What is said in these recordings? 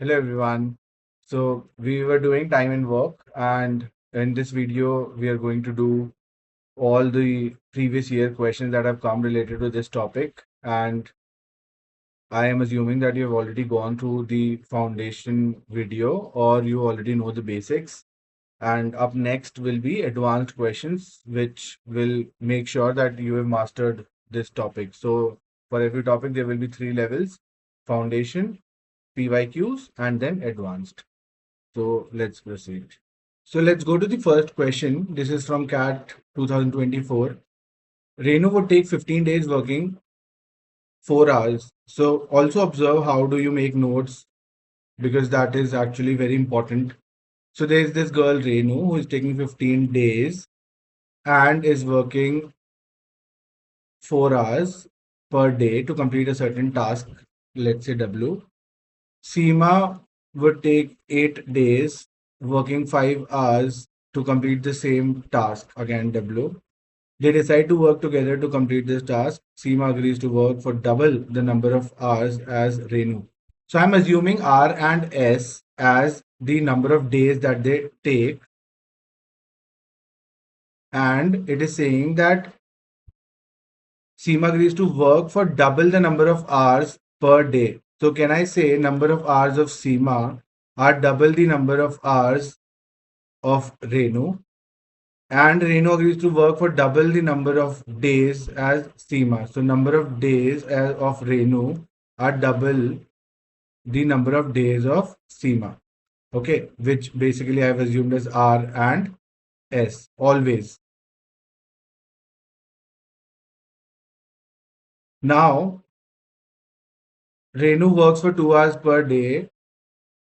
Hello everyone. So we were doing time and work, and in this video we are going to do all the previous year questions that have come related to this topic. And I am assuming that you have already gone through the foundation video or you already know the basics. And up next will be advanced questions, which will make sure that you have mastered this topic. So for every topic, there will be three levels: foundation, PYQs, and then advanced. So let's proceed. So let's go to the first question. This is from CAT 2024. Renu would take 15 days working 4 hours. So also observe how do you make notes, because that is actually very important. So there's this girl Renu who is taking 15 days and is working 4 hours per day to complete a certain task, let's say W. Seema would take 8 days, working 5 hours to complete the same task, again W. They decide to work together to complete this task. Seema agrees to work for double the number of hours as Renu. So I'm assuming R and S as the number of days that they take, and it is saying that Seema agrees to work for double the number of hours per day. So can I say number of hours of Seema are double the number of hours of Renu, and Renu agrees to work for double the number of days as Seema. So number of days of Renu are double the number of days of Seema. Okay, which basically I've assumed as R and S always. Now Renu works for 2 hours per day.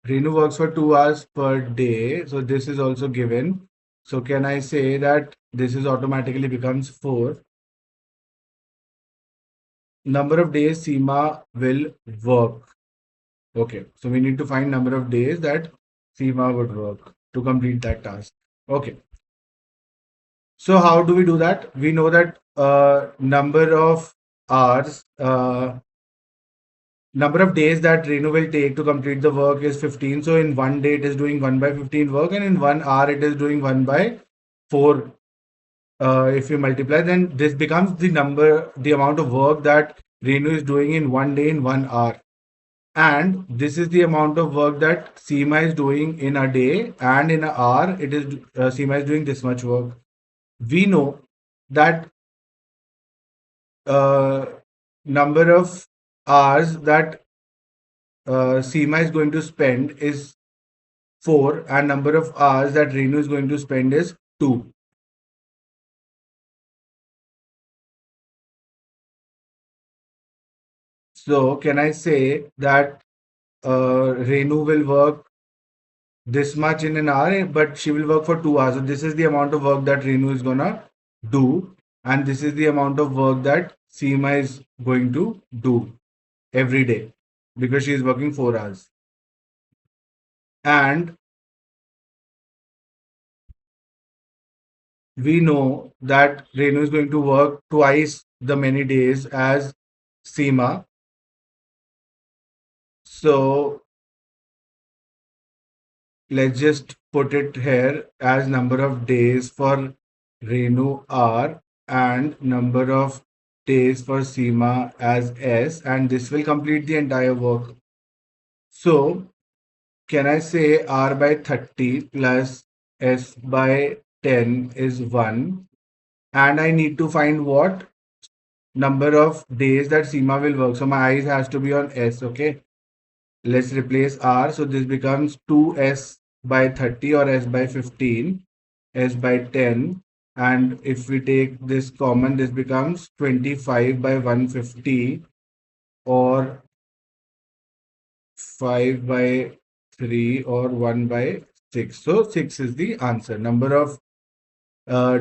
Renu works for 2 hours per day. So this is also given. So can I say that this is automatically becomes 4. Number of days Seema will work. Okay, so we need to find number of days that Seema would work to complete that task. Okay, so how do we do that? We know that number of hours, number of days that Renu will take to complete the work is 15. So in one day it is doing 1 by 15 work, and in 1 hour it is doing 1 by 4. If you multiply, then this becomes the amount of work that Renu is doing in one day in 1 hour. And this is the amount of work that Seema is doing in a day, and in an hour, it is Seema is doing this much work. We know that uh, number of hours that Seema is going to spend is 4, and number of hours that Renu is going to spend is 2. So can I say that Renu will work this much in an hour, but she will work for 2 hours. So this is the amount of work that Renu is gonna do, and this is the amount of work that Seema is going to do every day because she is working 4 hours. And we know that Renu is going to work twice the many days as Seema. So let's just put it here as number of days for Renu R and number of days for Seema as S, and this will complete the entire work. So can I say R by 30 plus S by 10 is 1, and I need to find what number of days that Seema will work. So my eyes has to be on S, okay? Let's replace R. So this becomes 2S by 30 or S by 15, S by 10. And if we take this common, this becomes 25 by 150 or 5 by 3 or 1 by 6. So 6 is the answer. Number of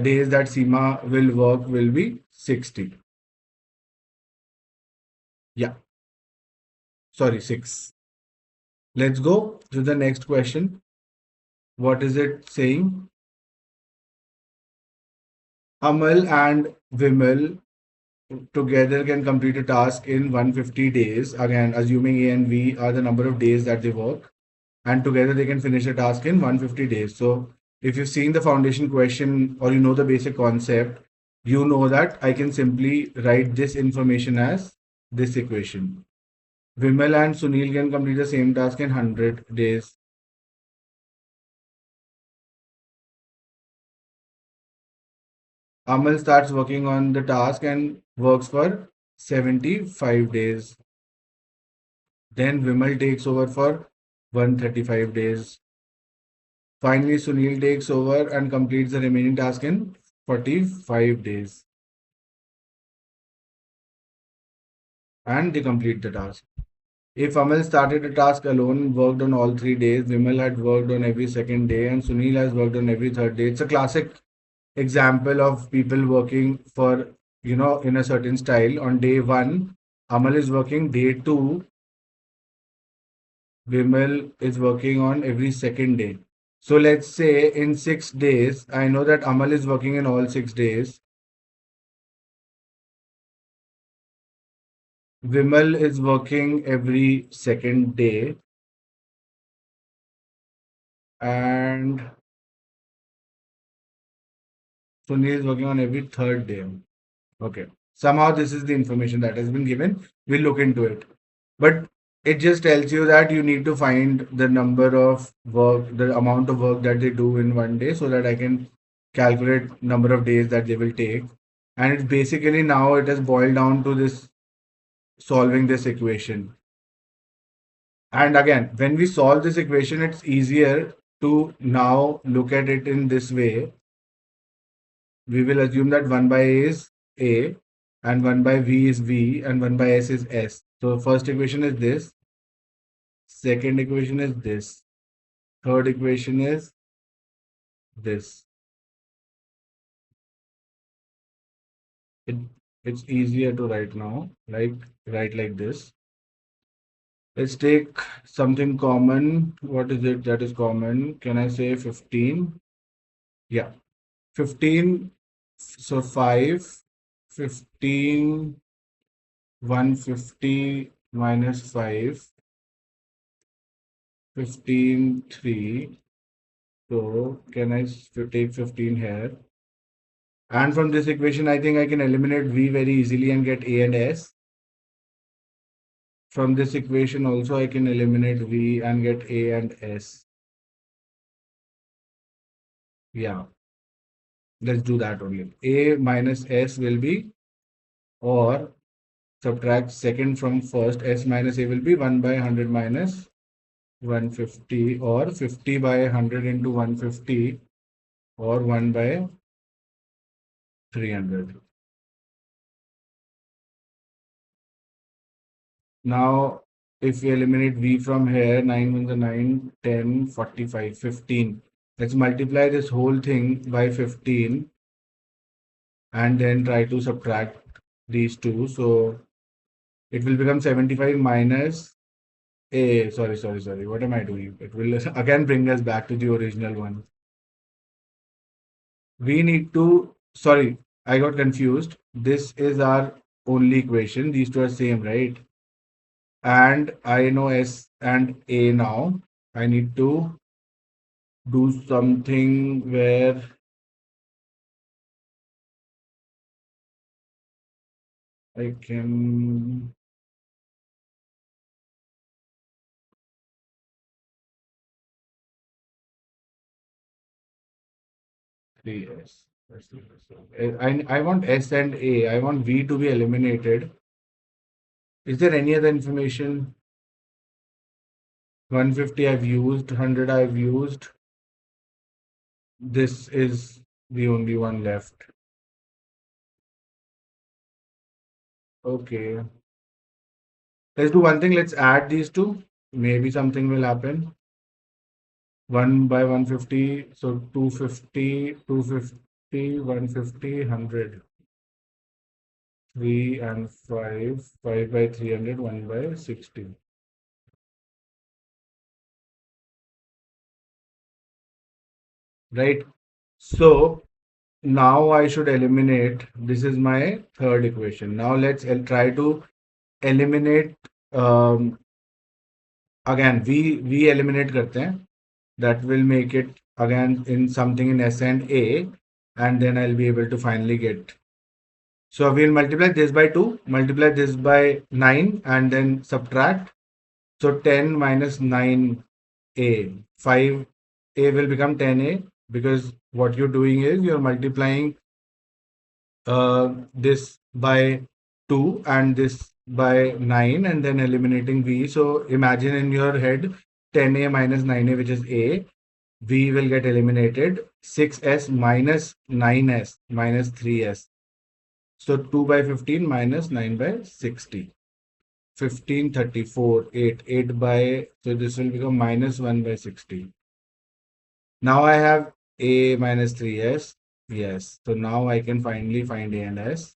days that Seema will work will be 60. Yeah, sorry, 6. Let's go to the next question. What is it saying? Amal and Vimal together can complete a task in 150 days. Again, assuming A and V are the number of days that they work. and together they can finish a task in 150 days. So if you've seen the foundation question or you know the basic concept, you know that I can simply write this information as this equation. Vimal and Sunil can complete the same task in 100 days. Amal starts working on the task and works for 75 days. Then Vimal takes over for 135 days. Finally, Sunil takes over and completes the remaining task in 45 days. And they complete the task. If Amal started a task alone, worked on all 3 days, Vimal had worked on every second day, and Sunil has worked on every third day. It's a classic example of people working for, in a certain style. On day one, Amal is working. Day two, Vimal is working on every second day. So let's say in 6 days, I know that Amal is working in all 6 days. Vimal is working every second day, and Sunil is working on every third day. Okay. Somehow this is the information that has been given. We'll look into it. But it just tells you that you need to find the number of work, the amount of work that they do in one day so that I can calculate number of days that they will take. And it's basically now it has boiled down to this solving this equation. And again, when we solve this equation, it's easier to now look at it in this way. We will assume that 1 by A is A and 1 by V is V and 1 by S is S. So first equation is this, second equation is this, third equation is this. It, it's easier to write now, like write like this. Let's take something common. What is it that is common? Can I say 15? Yeah, 15. So 5, 15, 150 minus 5, 15, 3. So can I take 15 here? And from this equation, I think I can eliminate V very easily and get A and S. From this equation also, I can eliminate V and get A and S. Yeah, let's do that only. A minus S will be, or subtract second from first, S minus A will be 1 by 100 minus 150, or 50 by 100 into 150, or 1 by 300. Now, if we eliminate V from here, 9 ones are 9, 10, 45, 15. Let's multiply this whole thing by 15 and then try to subtract these two. So it will become 75 minus A. Sorry. What am I doing? It will again bring us back to the original one. We need to, sorry, I got confused. This is our only equation. These two are same, right? And I know S and A now. I need to do something where I can 3S. I want S and A. I want V to be eliminated. Is there any other information? 150 I've used, 100 I've used. This is the only one left. Okay. Let's do one thing. Let's add these two. Maybe something will happen. 1 by 150. So 250, 250, 150, 100. 3 and 5. 5 by 300, 1 by 60. Right. So now I should eliminate. This is my third equation. Now let's try to eliminate again we eliminate करते हैं. That will make it again in something in S and A, and then I'll be able to finally get. So we'll multiply this by 2, multiply this by 9, and then subtract. So 10 minus 9A, 5A will become 10A, because what you're doing is you're multiplying this by 2 and this by 9, and then eliminating V. So imagine in your head 10A minus 9A, which is A. V will get eliminated. 6S minus 9S minus 3S. So 2 by 15 minus 9 by 60. 15, 34, 8. 8 by, so this will become minus 1 by 60. Now I have A minus 3S. Yes. So now I can finally find A and S.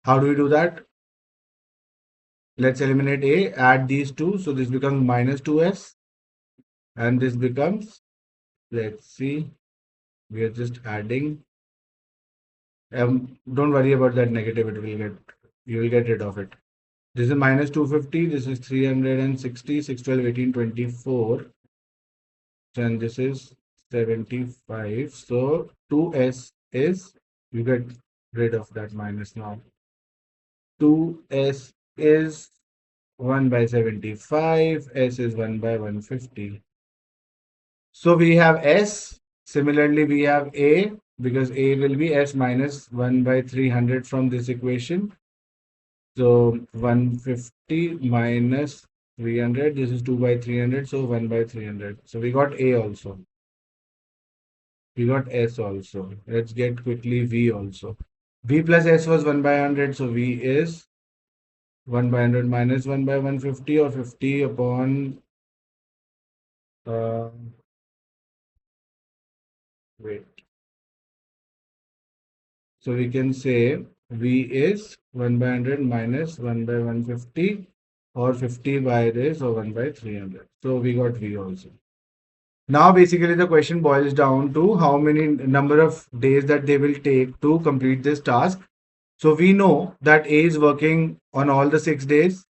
How do we do that? Let's eliminate A, add these two. So this becomes minus 2S. And this becomes, let's see, we are just adding. Don't worry about that negative. You will get rid of it. This is minus 250. This is 360, 612, 18, 24. And this is 75. So 2S is, you get rid of that minus now. 2S is 1 by 75. S is 1 by 150. So we have S. Similarly, we have A, because A will be S minus 1 by 300 from this equation. So 150 minus 300, this is 2 by 300, so 1 by 300. So we got A also. We got S also. Let's get quickly V also. V plus S was 1 by 100, so V is 1 by 100 minus 1 by 150, or 50 upon, wait. So we can say V is 1 by 100 minus 1 by 150, or 50 by this, or 1 by 300. So we got V also. Now basically the question boils down to how many number of days that they will take to complete this task. So we know that A is working on all the 6 days.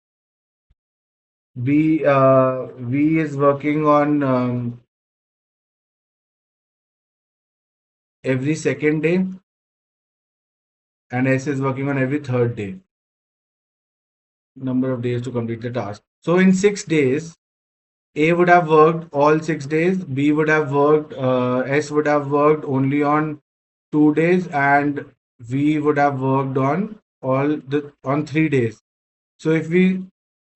V is working on every second day, and S is working on every third day. Number of days to complete the task. So in 6 days, A would have worked all 6 days, B would have worked, S would have worked only on 2 days, and V would have worked on on 3 days. So if we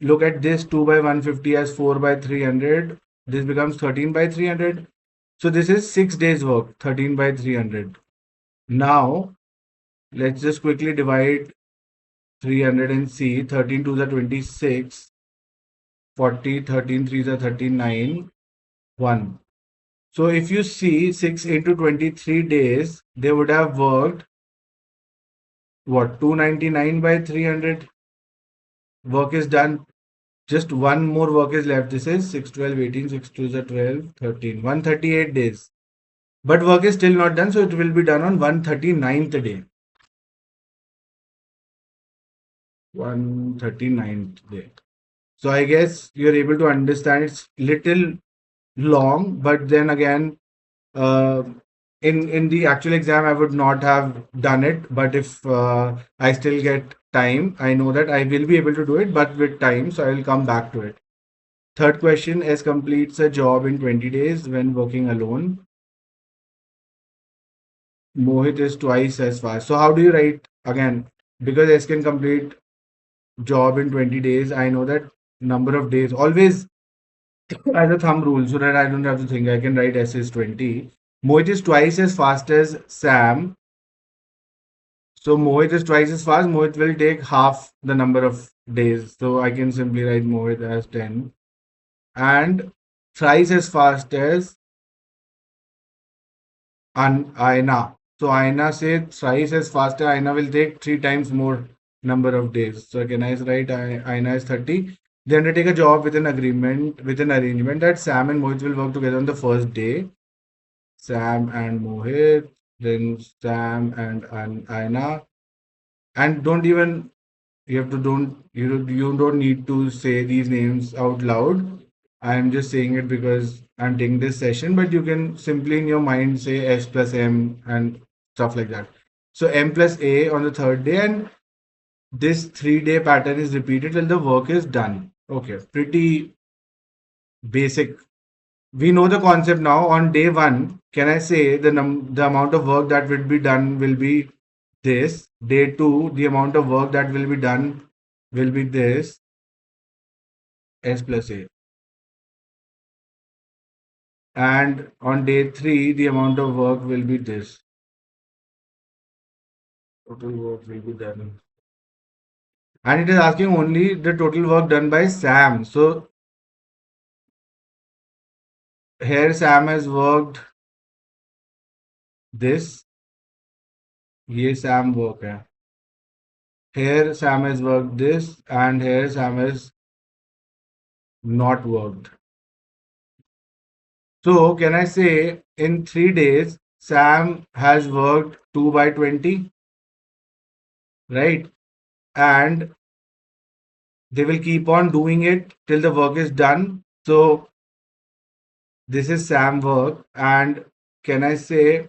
look at this 2 by 150 as 4 by 300, this becomes 13 by 300. So this is 6 days work, 13 by 300. Now let's just quickly divide 300 and see. 13 2s are 26, 40, 13 3s are 39, 1. So if you see 6 into 23 days, they would have worked what, 299 by 300. Work is done. Just one more work is left. This is 6, 12, 18, 6 2s are 12, 13, 138 days. But work is still not done, so it will be done on 139th day. 139th day. So I guess you're able to understand it's little long, but then again, uh, in the actual exam, I would not have done it. But if I still get time, I know that I will be able to do it, but with time, so I will come back to it. Third question: S completes a job in 20 days when working alone. Mohit is twice as fast. So how do you write again? Because S can complete job in 20 days. I know that number of days always as a thumb rule, so that I don't have to think. I can write S is 20. Mohit is twice as fast as Sam. So Mohit is twice as fast. Mohit will take half the number of days. So I can simply write Mohit as 10. And thrice as fast as Aina. So Aina say thrice as fast as Aina will take 3 times more number of days. So can I write Aina is 30? They undertake a job with an agreement, with an arrangement that Sam and Mohit will work together on the first day. Sam and Mohit, then Sam and Aina. And don't even, you have to don't, you don't need to say these names out loud. I'm just saying it because I'm taking this session, but you can simply in your mind say S plus M and stuff like that. So M plus A on the third day, and this 3 day pattern is repeated till the work is done. Okay, pretty basic. We know the concept now. On day one, can I say the amount of work that will be done will be this. Day two, the amount of work that will be done will be this, S plus A. And on day three, the amount of work will be this. Total work will be done. And it is asking only the total work done by Sam. So here Sam has worked this. ये Sam work है. Here Sam has worked this, and here Sam has not worked. So can I say in 3 days Sam has worked 2 by 20, right? And they will keep on doing it till the work is done. So this is Sam work, and can I say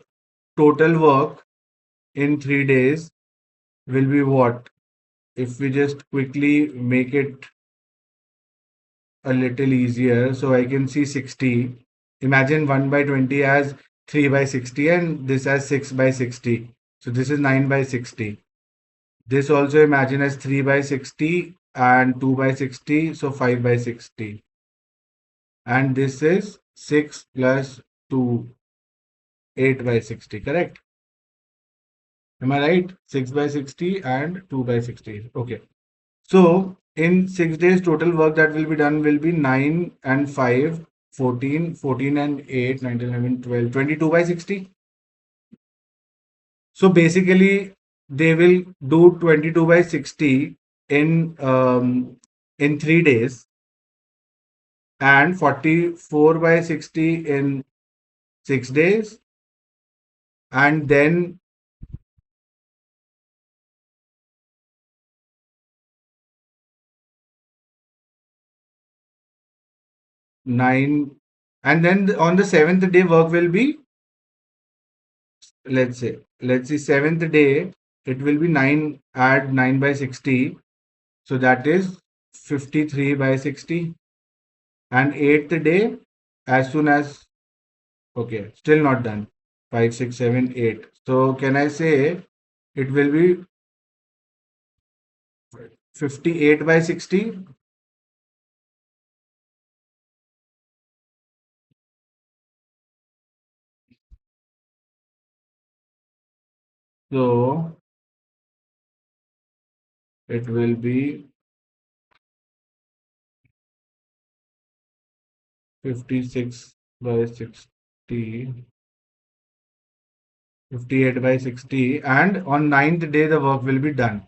total work in 3 days will be what? If we just quickly make it a little easier, so I can see 60. Imagine 1 by 20 as 3 by 60, and this as 6 by 60. So this is 9 by 60. This also imagine as 3 by 60 and 2 by 60, so 5 by 60. And this is 6 plus 2, 8 by 60, correct? Am I right? 6 by 60 and 2 by 60. Okay. So in 6 days, total work that will be done will be 9 and 5, 14, 14 and 8, 19, 11, 12, 22 by 60. So basically, they will do 22 by 60 in 3 days, and 44 by 60 in 6 days, and then 9, and then on the seventh day work will be, let's say seventh day it will be 9, add 9 by 60, so that is 53 by 60. And eighth day, as soon as, okay, still not done, 5, 6, 7, 8. So can I say it will be 58 by 60? So it will be 56 by 60, 58 by 60, and on ninth day the work will be done.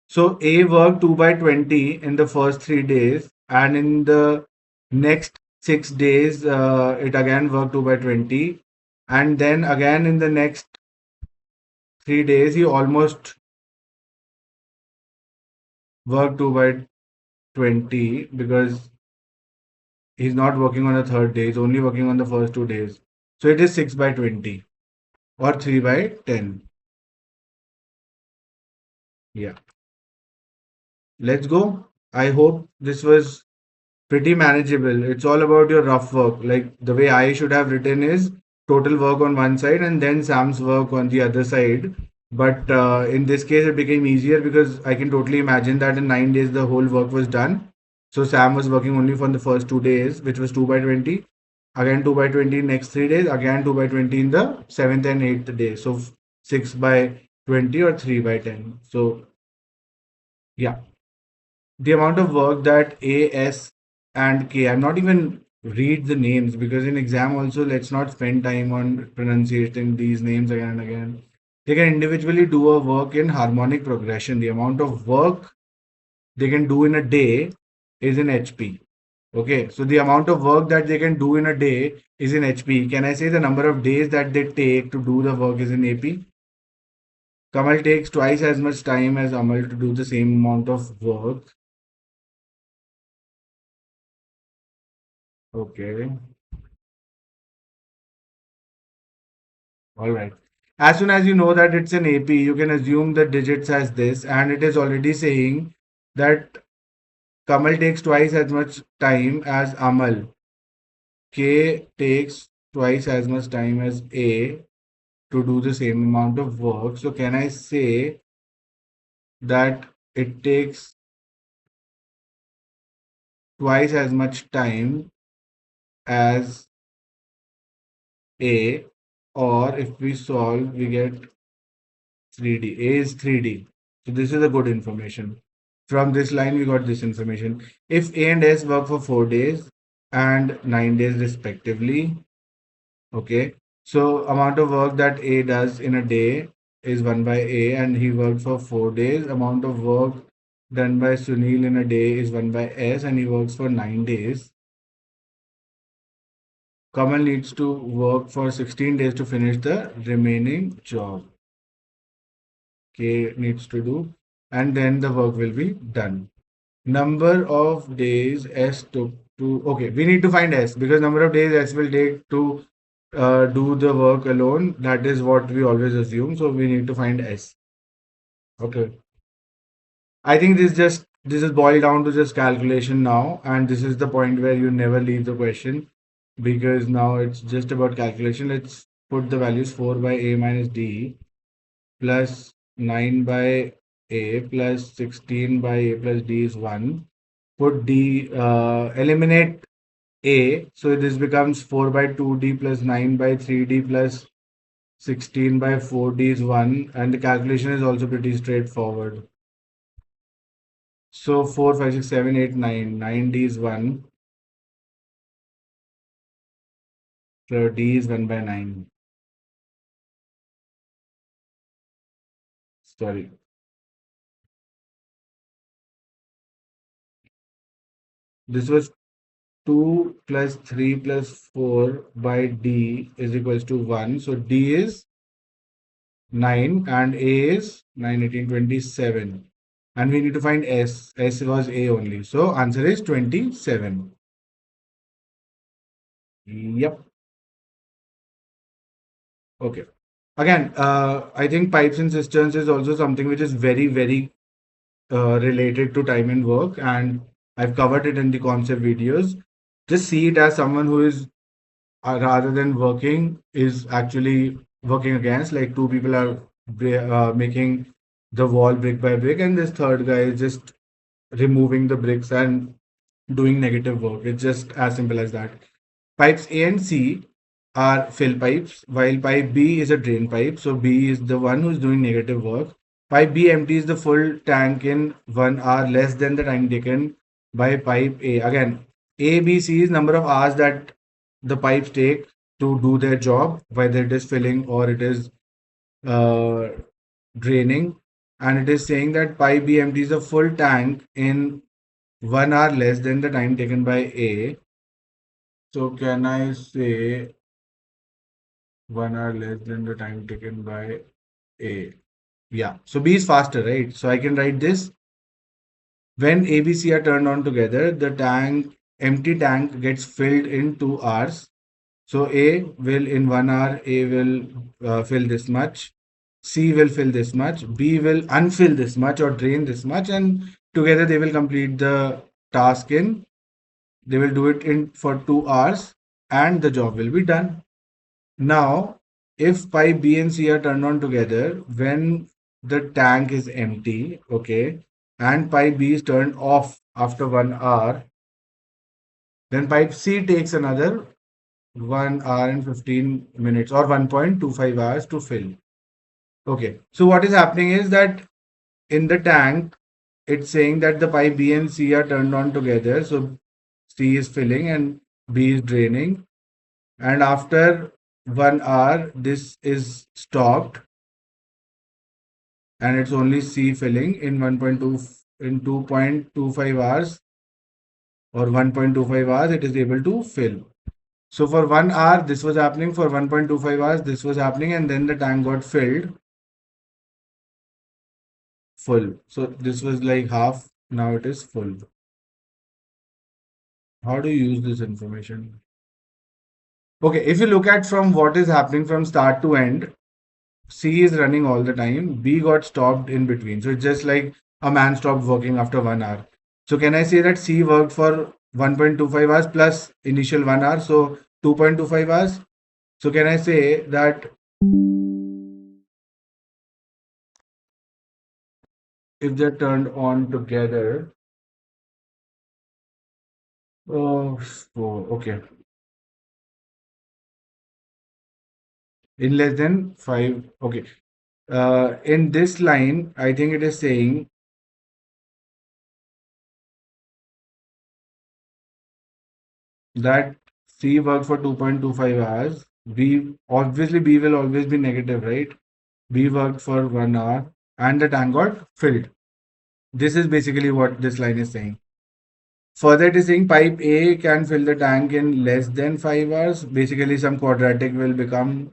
So A worked 2 by 20 in the first 3 days, and in the next 6 days, it again worked 2 by 20, and then again in the next 3 days, he almost worked 2 by 20 because he's not working on the third day, he's only working on the first 2 days. So it is 6 by 20 or 3 by 10. Yeah. Let's go. I hope this was pretty manageable. It's all about your rough work. Like the way I should have written is total work on one side and then Sam's work on the other side. But in this case, it became easier because I can totally imagine that in 9 days the whole work was done. So Sam was working only for the first 2 days, which was 2 by 20. Again 2 by 20 in next 3 days. Again 2 by 20 in the seventh and eighth day. So 6 by 20 or 3 by 10. So yeah, the amount of work that A, S, and K, I'm not even read the names because in exam also let's not spend time on pronunciating these names again and again. They can individually do a work in harmonic progression. The amount of work they can do in a day is in HP. Okay, so the amount of work that they can do in a day is in HP. Can I say the number of days that they take to do the work is in AP? Kamal takes twice as much time as Amal to do the same amount of work. Okay. All right. As soon as you know that it's an AP, you can assume the digits as this, and it is already saying that Kamal takes twice as much time as Amal. K takes twice as much time as A to do the same amount of work. So can I say that it takes twice as much time as A, or if we solve, we get 3D. A is 3D. So this is a good information. From this line, we got this information. If A and S work for 4 days and 9 days respectively, okay. So amount of work that A does in a day is 1 by A, and he worked for 4 days. Amount of work done by Sunil in a day is 1 by S, and he works for 9 days. Kamal needs to work for 16 days to finish the remaining job. K needs to do, and then the work will be done. Number of days S took to, okay, we need to find S because number of days S will take to do the work alone. That is what we always assume. So we need to find S. Okay. I think this is boiled down to just calculation now, and this is the point where you never leave the question because now it's just about calculation. Let's put the values 4 by A minus D plus 9 by A plus 16 by A plus D is 1. Put D, eliminate A, so this becomes 4 by 2D plus 9 by 3D plus 16 by 4D is 1, and the calculation is also pretty straightforward. So 4, 5, 6, 7, 8, 9. 9D is 1, so D is 1 by 9. Sorry. This was 2 plus 3 plus 4 by D is equals to 1. So D is 9 and A is 9, 18, 27. And we need to find S. S was A only. So answer is 27. Yep. Okay. Again, I think pipes and cisterns is also something which is very, very related to time and work. And I've covered it in the concept videos. Just see it as someone who is, rather than working, is actually working against. Like two people are making the wall brick by brick, and this third guy is just removing the bricks and doing negative work. It's just as simple as that. Pipes A and C are fill pipes, while pipe B is a drain pipe. So B is the one who's doing negative work. Pipe B empties the full tank in 1 hour less than the time taken by pipe A. Again, A, B, C is number of hours that the pipes take to do their job, whether it is filling or it is uh, draining. And it is saying that pipe B empties the full tank in 1 hour less than the time taken by A. So can I say 1 hour less than the time taken by A? Yeah. So B is faster, right? So I can write this. When A, B, C are turned on together, the empty tank gets filled in 2 hours. So A will in 1 hour, A will fill this much. C will fill this much. B will unfill this much or drain this much, and together they will complete the task in. They will do it in for 2 hours, and the job will be done. Now, if pipe B and C are turned on together, when the tank is empty, okay, and pipe B is turned off after 1 hour, then pipe C takes another 1 hour and 15 minutes or 1.25 hours to fill. Okay, so what is happening is that in the tank, it's saying that the pipe B and C are turned on together. So C is filling and B is draining. And after 1 hour, this is stopped and it's only C filling in 1.2 in 2.25 hours or 1.25 hours it is able to fill. So for 1 hour this was happening, for 1.25 hours this was happening, and then the tank got filled full. So this was like half, now it is full. How do you use this information? Okay, if you look at from what is happening from start to end, C is running all the time. B got stopped in between. So it's just like a man stopped working after 1 hour. So can I say that C worked for 1.25 hours plus initial 1 hour? So 2.25 hours. So can I say that if they're turned on together, oh, okay, in less than five, okay. In this line, I think it is saying that C worked for 2.25 hours. B, obviously B will always be negative, right? B worked for 1 hour and the tank got filled. This is basically what this line is saying. Further, it is saying pipe A can fill the tank in less than 5 hours. Basically, some quadratic will become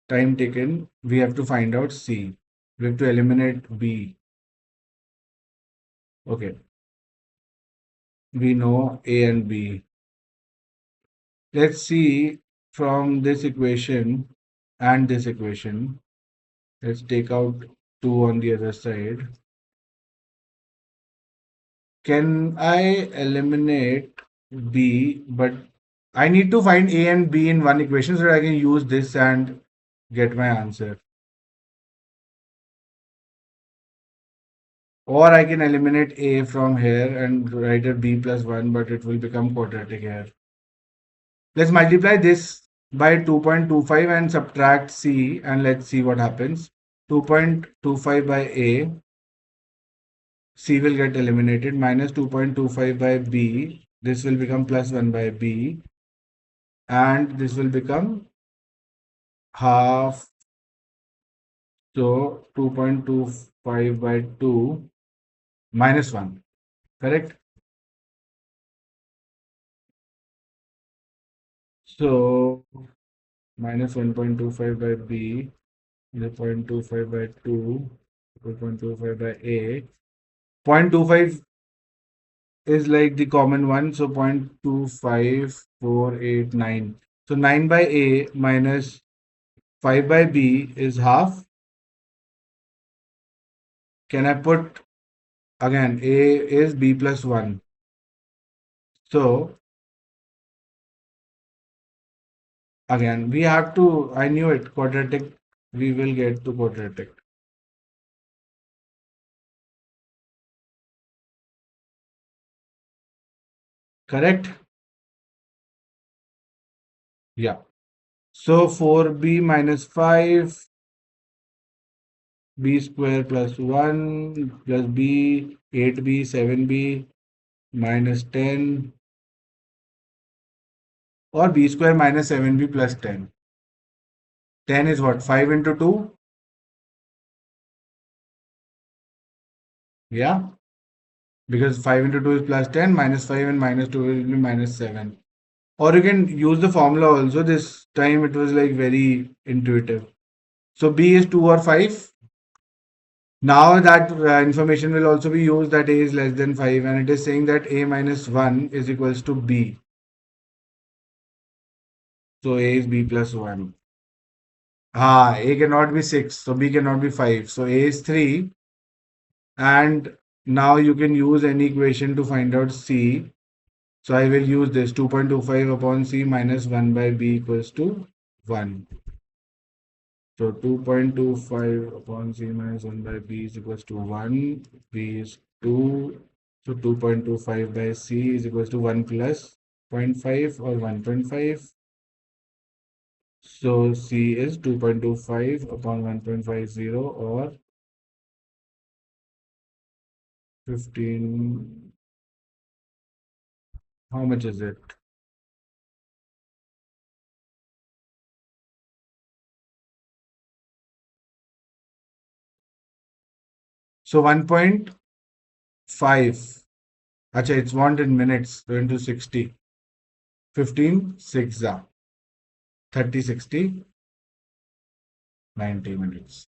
time taken. We have to find out C. We have to eliminate B. Okay. We know A and B. Let's see from this equation and this equation. Let's take out 2 on the other side. Can I eliminate B? But I need to find A and B in one equation so that I can use this and get my answer. Or I can eliminate A from here and write it B plus 1, but it will become quadratic here. Let's multiply this by 2.25 and subtract C and let's see what happens. 2.25 by A, C will get eliminated, minus 2.25 by B. This will become plus 1 by B and this will become half. So 2.25 by 2 minus 1, correct? So minus 1.25 by B, 0.25 by 2, 0.25 by A. 0.25 is like the common one, so 0.25489. So 9 by A minus 5 by B is half. Can I put again? A is B plus 1. So again, we have to, I knew it, quadratic, we will get to quadratic. Correct? Yeah. So 4B minus 5, B square plus 1 plus B, 8B, 7B minus 10, or B square minus 7B plus 10. 10 is what? 5 into 2? Yeah. Because 5 into 2 is plus 10, minus 5 and minus 2 will be minus 7. Or you can use the formula also. This time it was like very intuitive. So B is 2 or 5. Now that information will also be used that A is less than 5 and it is saying that A minus 1 is equals to B. So A is B plus 1. A cannot be 6, so B cannot be 5. So A is 3 and now you can use any equation to find out C. So I will use this 2.25 upon C minus 1 by B equals to 1. So 2.25 upon C minus 1 by B is equals to 1. B is 2. So 2.25 by C is equals to 1 plus zero point 0.5 or 1.5. So C is 2.25 upon 1.50 or 15. How much is it? So 1.5. Acha, it's want in minutes. So into 60. 15, 6, 30, 60, 90 minutes.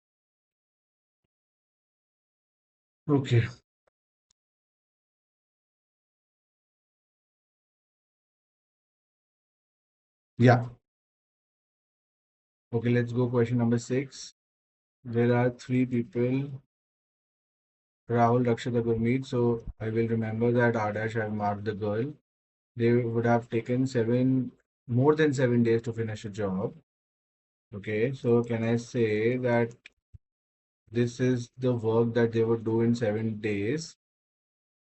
Okay. Yeah. Okay, let's go question number 6. There are three people, Rahul, Rakshit, Gurmeet. So I will remember that R dash have marked the girl. They would have taken more than 7 days to finish a job. Okay, so can I say that this is the work that they would do in 7 days,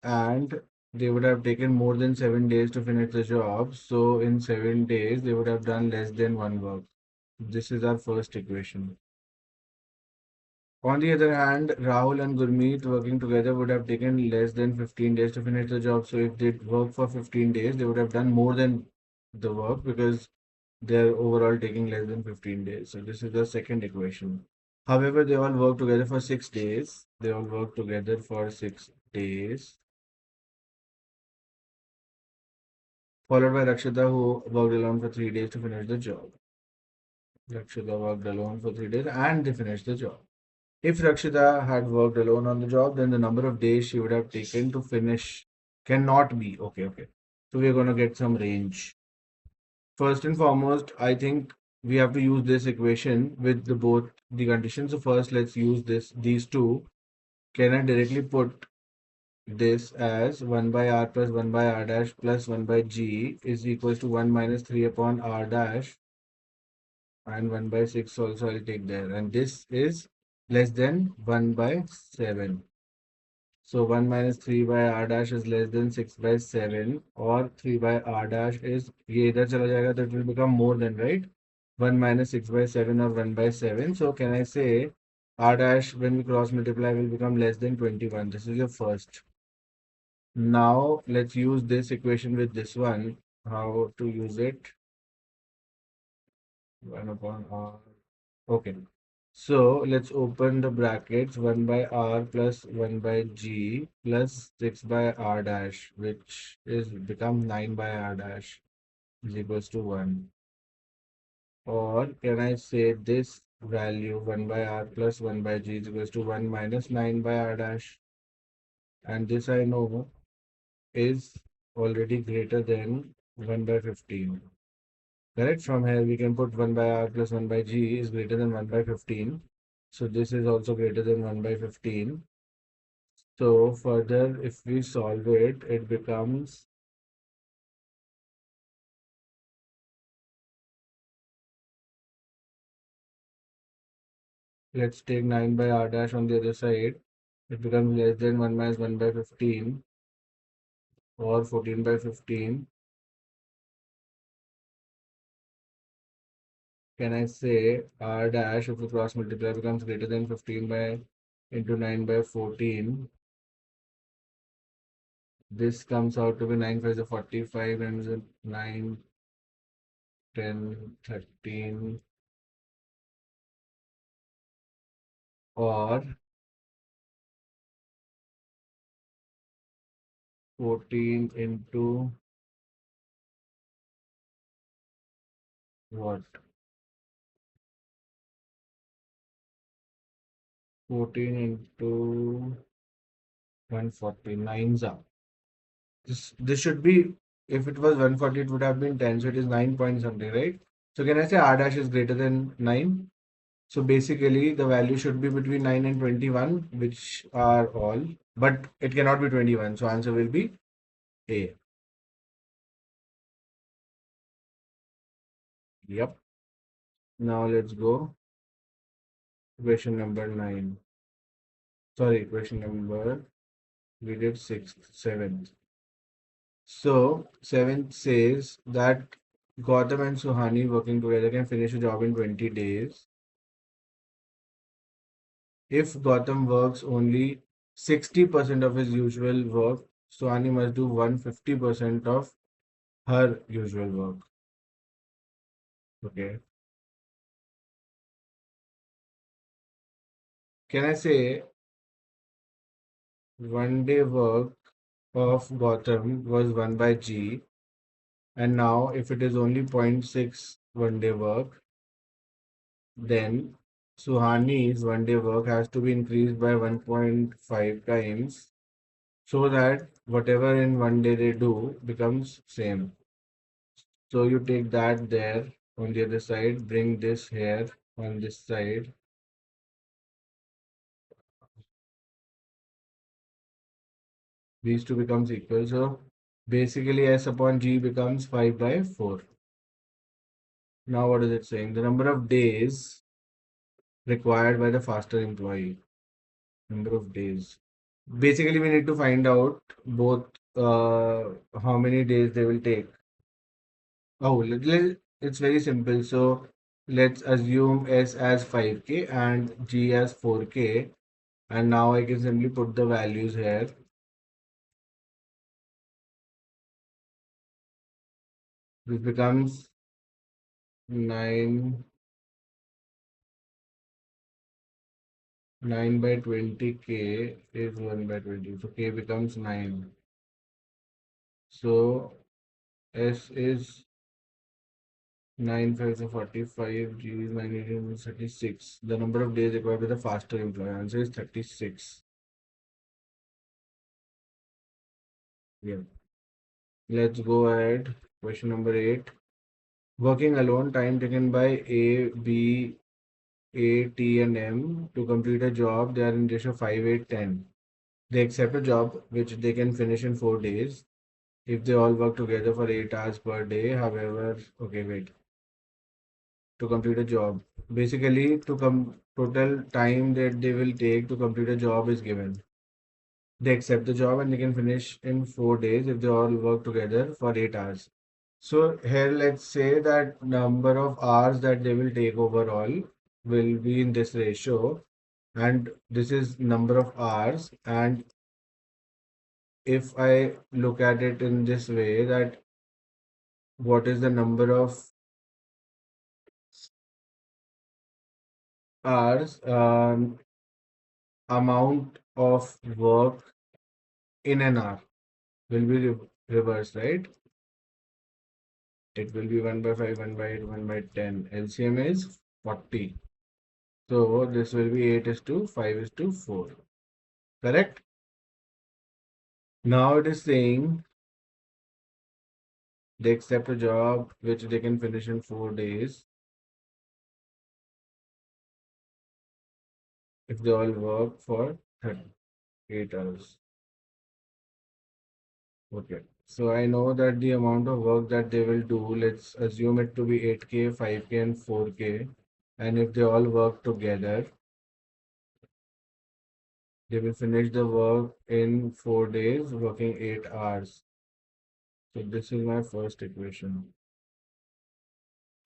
and they would have taken more than 7 days to finish the job. So in 7 days, they would have done less than one work. This is our first equation. On the other hand, Rahul and Gurmeet working together would have taken less than 15 days to finish the job. So if they work for 15 days, they would have done more than the work because they're overall taking less than 15 days. So this is the second equation. However, they all work together for 6 days. They all work together for 6 days. Followed by Rakshita, who worked alone for 3 days to finish the job. Rakshita worked alone for 3 days and they finished the job. If Rakshita had worked alone on the job, then the number of days she would have taken to finish cannot be. Okay, okay. So we're going to get some range. First and foremost, I think we have to use this equation with both the conditions. So first, let's use these two. Can I directly put this as 1 by r plus 1 by r dash plus 1 by g is equals to 1 minus 3 upon r dash, and 1 by 6 also I'll take there, and this is less than 1 by 7. So 1 minus 3 by r dash is less than 6 by 7, or 3 by r dash is, ये इधर चला जाएगा, that will become more than, right? 1 minus 6 by 7 or 1 by 7. So can I say r dash when we cross multiply will become less than 21? This is your first. Now let's use this equation with this one. How to use it? 1 upon r. Okay. So let's open the brackets, 1 by r plus 1 by g plus 6 by r dash, which is become 9 by r dash is equals to 1. Or can I say this value 1 by r plus 1 by g is equals to 1 minus 9 by r dash, and this I know is already greater than 1 by 15. Correct? From here we can put 1 by r plus 1 by g is greater than 1 by 15. So this is also greater than 1 by 15. So further, if we solve it, it becomes, let's take 9 by r dash on the other side. It becomes less than 1 minus 1 by 15, or 14 by 15. Can I say r dash, if we cross multiply, becomes greater than 15 by into 9 by 14. This comes out to be 9 5 is 45, and 9, 10, 13, or 14 into what? 14 into 149 up. This should be, if it was 140, it would have been 10. So it is 9 point something, right? So can I say r dash is greater than 9? So basically the value should be between 9 and 21, which are all, but it cannot be 21. So answer will be A. Yep. Now let's go. Question number 9. Sorry, question number, we did 6th, 7th. So 7th says that Gautam and Suhani working together can finish a job in 20 days. If Gautam works only 60% of his usual work, Suhani must do 150% of her usual work. Okay. Can I say 1 day work of Gautam was 1 by G, and now if it is only 0.6 1 day work, then Suhani's 1 day work has to be increased by 1.5 times, so that whatever in 1 day they do becomes same. So you take that there on the other side, bring this here on this side. These two becomes equal. So basically S upon G becomes 5 by 4. Now what is it saying? The number of days required by the faster employee. Number of days. Basically, we need to find out both how many days they will take. Oh, it's very simple. So let's assume S as 5K and G as 4K. And now I can simply put the values here. This becomes 9, 9 by 20K is 1 by 20. So K becomes 9. So S is 9 5 so 45, G is 9 18 is 36. The number of days required by the faster employee answer is 36. Yeah. Let's go ahead. Question number 8. Working alone, time taken by A, B, A, T, and M to complete a job. They are in ratio 5, 8, 10. They accept a job which they can finish in 4 days if they all work together for 8 hours per day. However, okay, wait. To complete a job. Basically, total time that they will take to complete a job is given. They accept the job and they can finish in 4 days if they all work together for 8 hours. So here let's say that number of hours that they will take overall will be in this ratio, and this is number of hours. And if I look at it in this way, that what is the number of hours, amount of work in an hour will be reversed, right? It will be 1 by 5, 1 by 8, 1 by 10. LCM is 40. So this will be 8 is to 5 is to 4. Correct? Now it is saying they accept a job which they can finish in 4 days if they all work for 38 hours. Okay. So I know that the amount of work that they will do, let's assume it to be 8K, 5K, and 4K. And if they all work together, they will finish the work in 4 days, working 8 hours. So this is my first equation.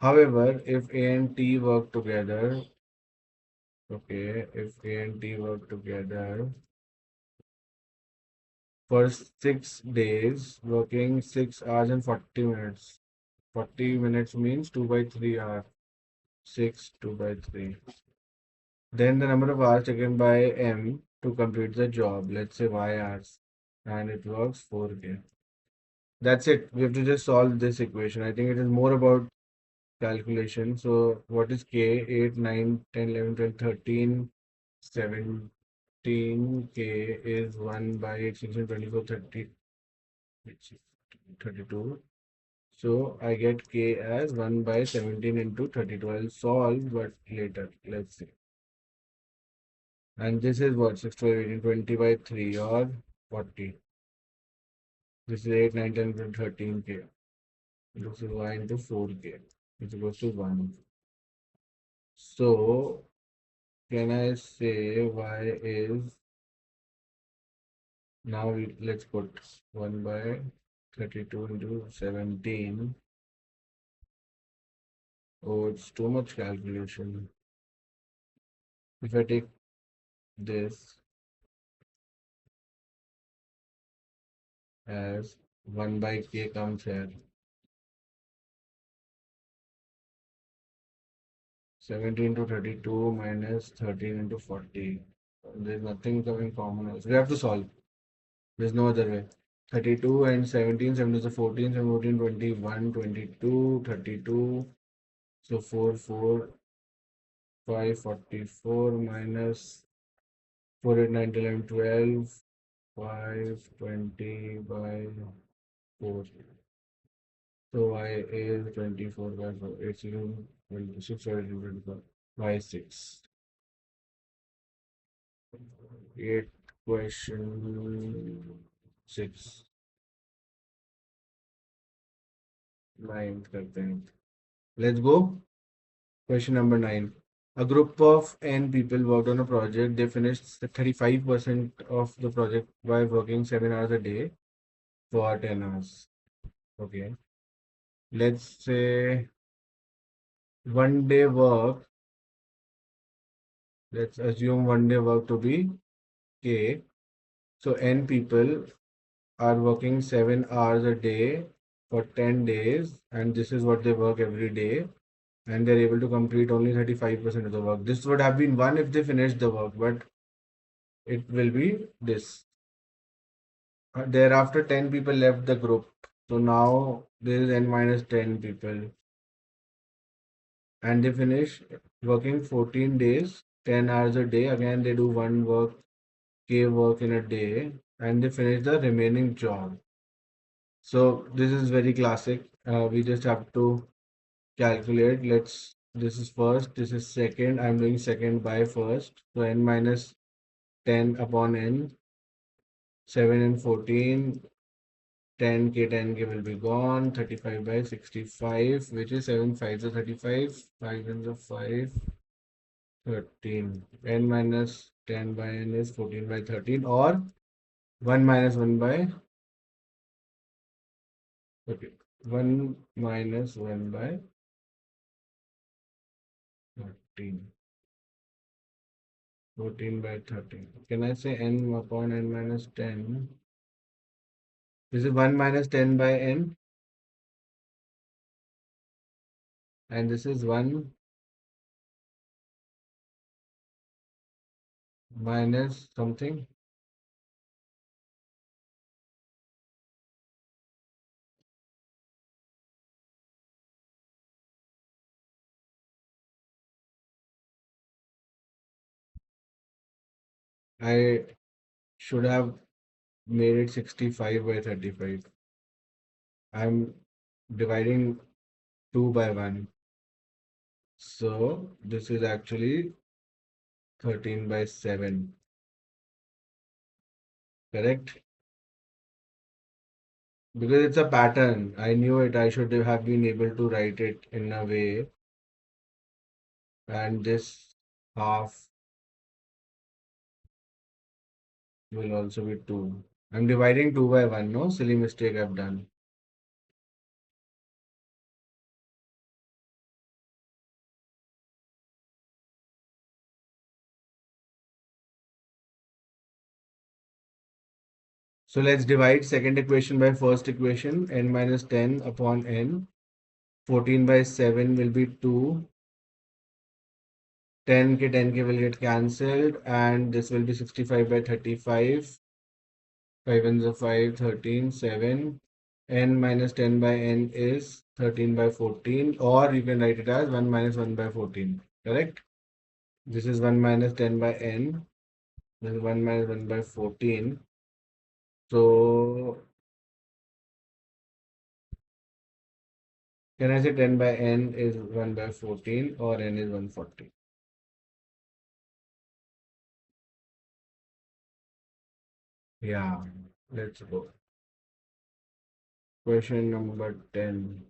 However, if A and T work together, okay, if A and T work together for 6 days, working 6 hours and 40 minutes. 40 minutes means 2 by 3 hours. 6, 2 by 3. Then the number of hours taken by M to complete the job, let's say Y hours, and it works 4K. That's it. We have to just solve this equation. I think it is more about calculation. So what is K? 8, 9, 10, 11, 12, 13, 17. K is 1 by 8, 16, 24, 30, 32. So I get K as 1 by 17 into 32. I'll solve, but later. Let's see. And this is what? 6, 12, 18, 20 by 3 or 40. This is 8, 9, 10, 11, 13K. This is Y into 4K. It's equals to 1. So can I say Y is, now let's put 1 by 32 into 17. Oh, it's too much calculation. If I take this as 1 by K comes here, 17 to 32 minus 13 into 40. There's nothing coming common else. We have to solve. There's no other way. 32 and 17, 7 is a 14, 14, 21, 22, 32. So 4, 4, 5, 44 minus 4, 8, 9, 11, 12, 5, 20 by 4. So y is 24 by 4. It's even 26 by 24. Y 6. 8 question 6 9 करते हैं. Let's go. Question number 9. A group of n people worked on a project. They finished 35% of the project by working 7 hours a day for 10 hours. Okay. Let's say 1 day work. Let's assume 1 day work to be K. So n people are working 7 hours a day for 10 days, and this is what they work every day, and they're able to complete only 35% of the work. This would have been 1 if they finished the work, but it will be this. Thereafter, 10 people left the group. So now there is n minus 10 people, and they finish working 14 days, 10 hours a day. Again, they do one work, K work in a day, and they finish the remaining job. So this is very classic. We just have to calculate. This is first, this is second. I'm doing second by first. So n minus 10 upon n, 7 and 14. 10k will be gone. 35 by 65, which is 7 5s are 35. 5 and the 5, 13. N minus 10 by n is 14 by 13, or 1 minus 1 by, okay, 1 minus 1 by 13. 14 by 13. Can I say n upon n minus 10? This is 1 minus 10 by n, and this is 1 minus something. I should have made it 65 by 35. I'm dividing 2 by 1. So this is actually 13 by 7. Correct? Because it's a pattern. I knew it. I should have been able to write it in a way. And this half will also be 2. I'm dividing 2 by 1. No silly mistake I've done. So let's divide second equation by first equation. N minus 10 upon n. 14 by 7 will be 2. 10k will get cancelled, and this will be 65 by 35. 5 and the 5, 13, 7. N minus 10 by n is 13 by 14, or you can write it as 1 minus 1 by 14. Correct? This is 1 minus 10 by n. This is 1 minus 1 by 14. So can I say 10 by n is 1 by 14, or n is 140? Yeah, let's go. Question number 10.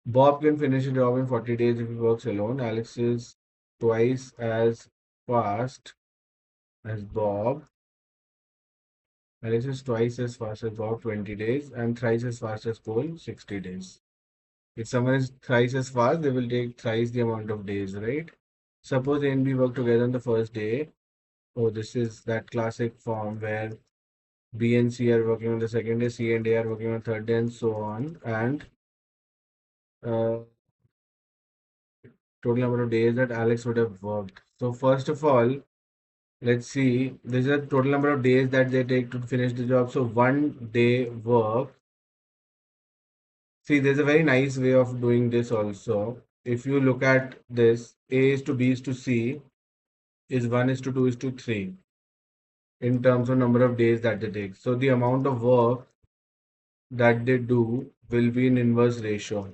Bob can finish a job in 40 days if he works alone. Alex is twice as fast as Bob. Alex is twice as fast as Bob, 20 days, and thrice as fast as Paul, 60 days. If someone is thrice as fast, they will take thrice the amount of days, right? Suppose A and B work together on the first day. Oh, this is that classic form where B and C are working on the second day, C and A are working on the third day, and so on. And uh, total number of days that Alex would have worked. So first of all, let's see. This is the total number of days that they take to finish the job. So 1 day work. See, there's a very nice way of doing this also. If you look at this, A is to B is to C is 1 is to 2 is to 3 in terms of number of days that they take. So the amount of work that they do will be in inverse ratio,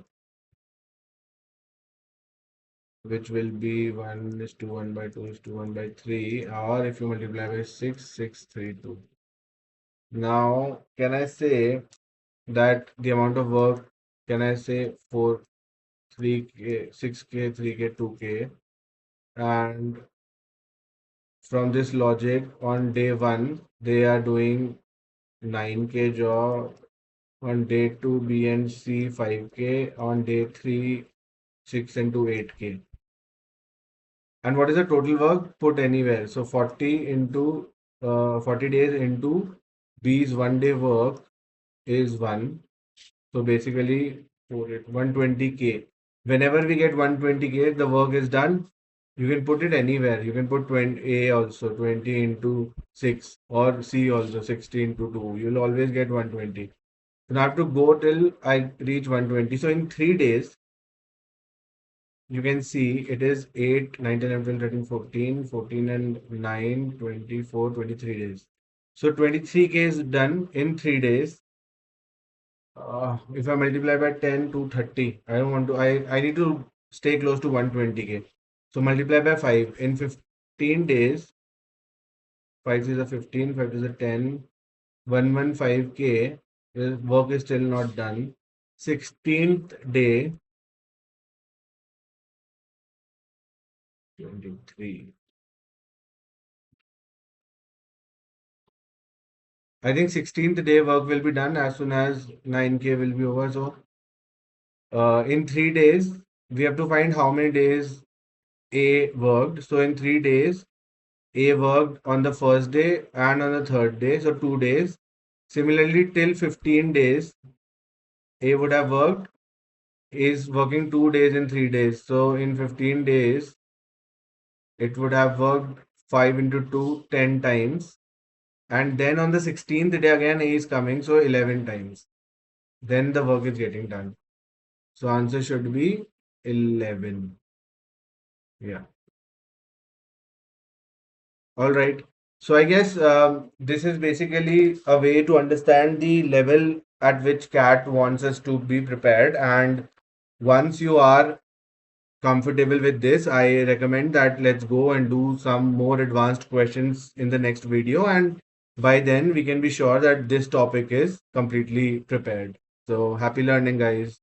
which will be 1 is to 1 by 2 is to 1 by 3, or if you multiply by 6, 6, 3, 2. Now, can I say that the amount of work, can I say 4, 3K, 6K, 3K, 2K, and from this logic, on day 1, they are doing 9K job, on day 2, B and C 5K, on day 3, 6 into 8K. And what is the total work? Put anywhere. So 40 into 40 days into B's 1 day work is 1. So basically 120K. Whenever we get 120K, the work is done. You can put it anywhere. You can put 20 A also, 20 into 6, or C also, 60 into 2. You'll always get 120. So now I have to go till I reach 120. So in 3 days, you can see it is 8, 9, 10, 11, 12, 13, 14, 14 and 9, 24, 23 days. So 23K is done in 3 days. If I multiply by 10 to 30, I don't want to, I need to stay close to 120K. So multiply by 5. In 15 days, 5 is a 15, 5 is a 10, 115K, the work is still not done. 16th day, 23. I think 16th day work will be done as soon as 9K will be over. So in 3 days, we have to find how many days A worked. So in 3 days, A worked on the first day and on the third day, so 2 days. Similarly, till 15 days, A would have worked, is working 2 days in 3 days. So in 15 days, it would have worked 5 into 2, 10 times. And then on the 16th day again, A is coming, so 11 times. Then the work is getting done. So answer should be 11. Yeah. All right. So I guess this is basically a way to understand the level at which CAT wants us to be prepared. And once you are comfortable with this, I recommend that let's go and do some more advanced questions in the next video. And by then, we can be sure that this topic is completely prepared. So happy learning, guys.